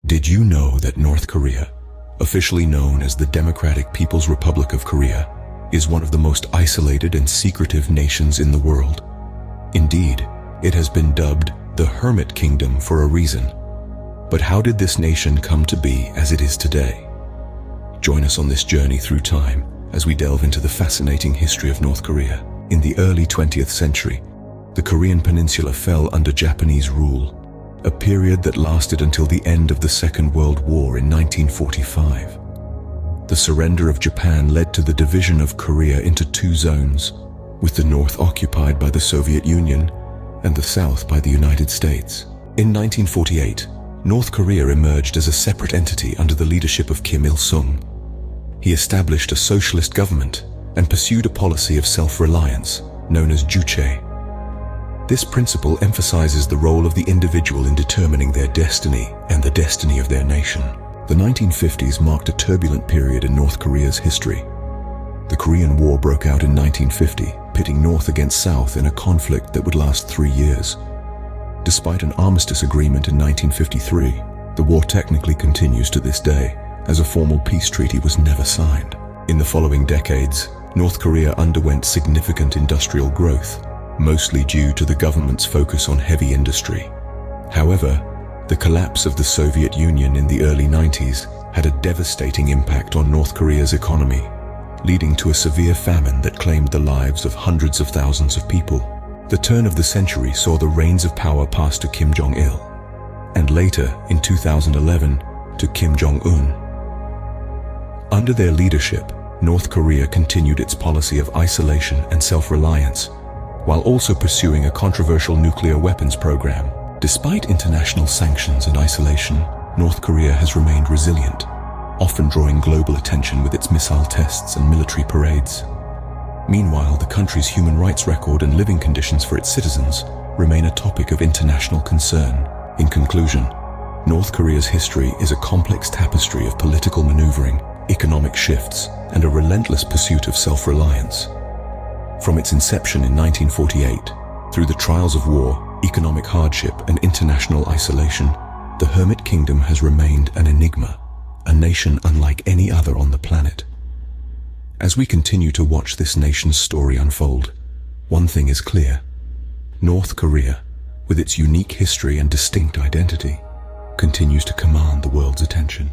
Did you know that North Korea, officially known as the Democratic People's Republic of Korea, is one of the most isolated and secretive nations in the world? Indeed, it has been dubbed the Hermit Kingdom for a reason. But how did this nation come to be as it is today? Join us on this journey through time as we delve into the fascinating history of North Korea. In the early 20th century, the Korean peninsula fell under Japanese rule, a period that lasted until the end of the Second World War in 1945. The surrender of Japan led to the division of Korea into two zones, with the north occupied by the Soviet Union and the south by the United States. In 1948, North Korea emerged as a separate entity under the leadership of Kim Il-sung. He established a socialist government and pursued a policy of self-reliance, known as juche. This principle emphasizes the role of the individual in determining their destiny and the destiny of their nation. The 1950s marked a turbulent period in North Korea's history. The Korean War broke out in 1950, pitting North against South in a conflict that would last 3 years. Despite an armistice agreement in 1953, the war technically continues to this day, as a formal peace treaty was never signed. In the following decades, North Korea underwent significant industrial growth, mostly due to the government's focus on heavy industry. However, the collapse of the Soviet Union in the early 90s had a devastating impact on North Korea's economy, leading to a severe famine that claimed the lives of hundreds of thousands of people. The turn of the century saw the reins of power pass to Kim Jong-il, and later, in 2011, to Kim Jong-un. Under their leadership, North Korea continued its policy of isolation and self-reliance, while also pursuing a controversial nuclear weapons program. Despite international sanctions and isolation, North Korea has remained resilient, often drawing global attention with its missile tests and military parades. Meanwhile, the country's human rights record and living conditions for its citizens remain a topic of international concern. In conclusion, North Korea's history is a complex tapestry of political maneuvering, economic shifts, and a relentless pursuit of self-reliance. From its inception in 1948, through the trials of war, economic hardship, and international isolation, the Hermit Kingdom has remained an enigma, a nation unlike any other on the planet. As we continue to watch this nation's story unfold, one thing is clear: North Korea, with its unique history and distinct identity, continues to command the world's attention.